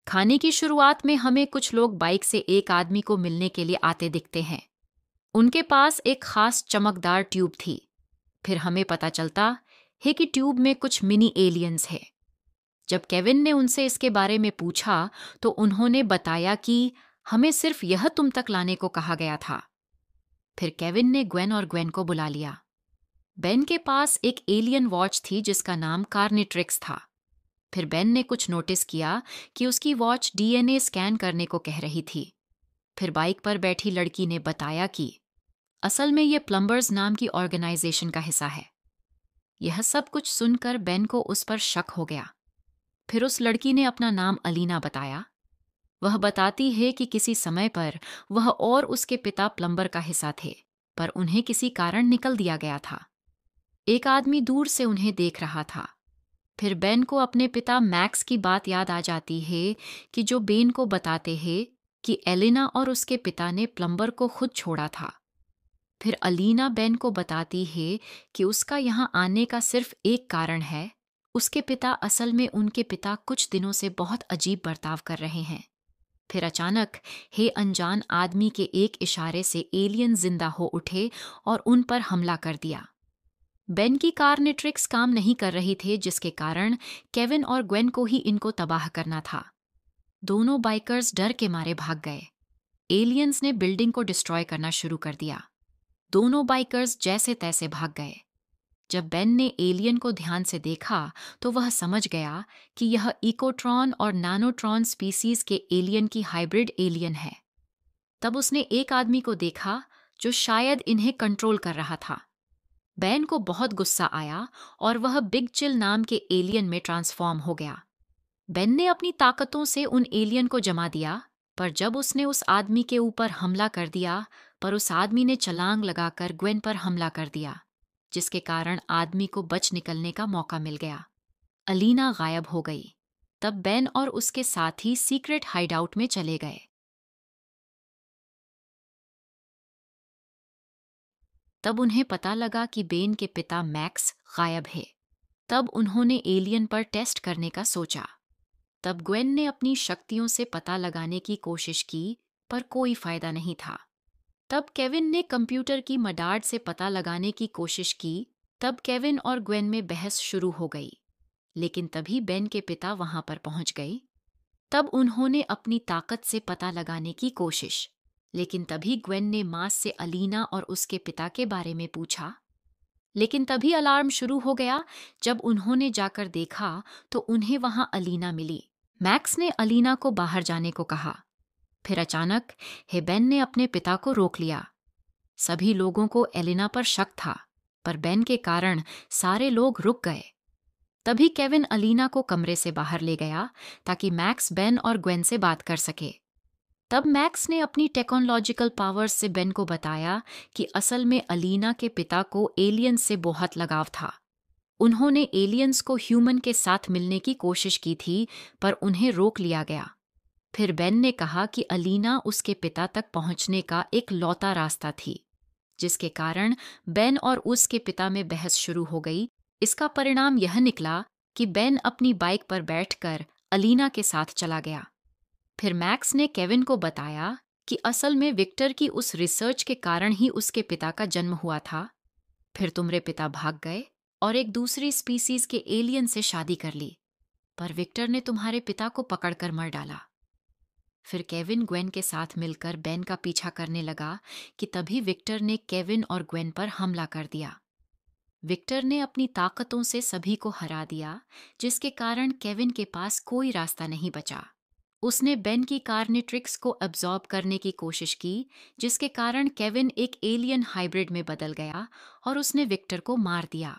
खाने की शुरुआत में हमें कुछ लोग बाइक से एक आदमी को मिलने के लिए आते दिखते हैं। उनके पास एक खास चमकदार ट्यूब थी। फिर हमें पता चलता है कि ट्यूब में कुछ मिनी एलियंस है। जब केविन ने उनसे इसके बारे में पूछा तो उन्होंने बताया कि हमें सिर्फ यह तुम तक लाने को कहा गया था। फिर केविन ने ग्वेन और ग्वेन को बुला लिया। बेन के पास एक एलियन वॉच थी जिसका नाम कार्निट्रिक्स था। फिर बेन ने कुछ नोटिस किया कि उसकी वॉच डीएनए स्कैन करने को कह रही थी। फिर बाइक पर बैठी लड़की ने बताया कि असल में ये प्लम्बर्स नाम की ऑर्गेनाइजेशन का हिस्सा है। यह सब कुछ सुनकर बेन को उस पर शक हो गया। फिर उस लड़की ने अपना नाम अलीना बताया। वह बताती है कि किसी समय पर वह और उसके पिता प्लम्बर का हिस्सा थे, पर उन्हें किसी कारण निकल दिया गया था। एक आदमी दूर से उन्हें देख रहा था। फिर बेन को अपने पिता मैक्स की बात याद आ जाती है कि जो बेन को बताते हैं कि एलिना और उसके पिता ने प्लम्बर को खुद छोड़ा था। फिर अलीना बेन को बताती है कि उसका यहाँ आने का सिर्फ एक कारण है। उसके पिता असल में उनके पिता कुछ दिनों से बहुत अजीब बर्ताव कर रहे हैं। फिर अचानक हे अनजान आदमी के एक इशारे से एलियन जिंदा हो उठे और उन पर हमला कर दिया। बेन की कार ने ट्रिक्स काम नहीं कर रही थे, जिसके कारण केविन और ग्वेन को ही इनको तबाह करना था। दोनों बाइकर्स डर के मारे भाग गए। एलियंस ने बिल्डिंग को डिस्ट्रॉय करना शुरू कर दिया। दोनों बाइकर्स जैसे तैसे भाग गए। जब बेन ने एलियन को ध्यान से देखा तो वह समझ गया कि यह इकोट्रॉन और नैनोट्रॉन स्पीसीज के एलियन की हाइब्रिड एलियन है। तब उसने एक आदमी को देखा जो शायद इन्हें कंट्रोल कर रहा था। बेन को बहुत गुस्सा आया और वह बिग चिल नाम के एलियन में ट्रांसफॉर्म हो गया। बेन ने अपनी ताकतों से उन एलियन को जमा दिया, पर जब उसने उस आदमी के ऊपर हमला कर दिया, पर उस आदमी ने छलांग लगाकर ग्वेन पर हमला कर दिया, जिसके कारण आदमी को बच निकलने का मौका मिल गया। अलीना गायब हो गई। तब बेन और उसके साथी सीक्रेट हाइडआउट में चले गए। तब उन्हें पता लगा कि बेन के पिता मैक्स गायब है। तब उन्होंने एलियन पर टेस्ट करने का सोचा। तब ग्वेन ने अपनी शक्तियों से पता लगाने की कोशिश की, पर कोई फायदा नहीं था। तब केविन ने कंप्यूटर की मडार्ड से पता लगाने की कोशिश की। तब केविन और ग्वेन में बहस शुरू हो गई, लेकिन तभी बेन के पिता वहां पर पहुंच गए। तब उन्होंने अपनी ताकत से पता लगाने की कोशिश, लेकिन तभी ग्वेन ने मां से अलीना और उसके पिता के बारे में पूछा। लेकिन तभी अलार्म शुरू हो गया। जब उन्होंने जाकर देखा तो उन्हें वहां अलीना मिली। मैक्स ने अलीना को बाहर जाने को कहा। फिर अचानक बेन ने अपने पिता को रोक लिया। सभी लोगों को एलिना पर शक था, पर बेन के कारण सारे लोग रुक गए। तभी केविन अलीना को कमरे से बाहर ले गया ताकि मैक्स बेन और ग्वेन से बात कर सके। तब मैक्स ने अपनी टेक्नोलॉजिकल पावर्स से बेन को बताया कि असल में अलीना के पिता को एलियंस से बहुत लगाव था। उन्होंने एलियंस को ह्यूमन के साथ मिलने की कोशिश की थी, पर उन्हें रोक लिया गया। फिर बेन ने कहा कि अलीना उसके पिता तक पहुंचने का एक लौता रास्ता थी, जिसके कारण बेन और उसके पिता में बहस शुरू हो गई। इसका परिणाम यह निकला कि बेन अपनी बाइक पर बैठकर अलीना के साथ चला गया। फिर मैक्स ने केविन को बताया कि असल में विक्टर की उस रिसर्च के कारण ही उसके पिता का जन्म हुआ था। फिर तुम्हारे पिता भाग गए और एक दूसरी स्पीसीज के एलियन से शादी कर ली, पर विक्टर ने तुम्हारे पिता को पकड़कर मर डाला। फिर केविन ग्वेन के साथ मिलकर बेन का पीछा करने लगा कि तभी विक्टर ने केविन और ग्वेन पर हमला कर दिया। विक्टर ने अपनी ताकतों से सभी को हरा दिया, जिसके कारण केविन के पास कोई रास्ता नहीं बचा। उसने बेन की कार्निट्रिक्स को अब्सॉर्ब करने की कोशिश की, जिसके कारण केविन एक एलियन हाइब्रिड में बदल गया और उसने विक्टर को मार दिया।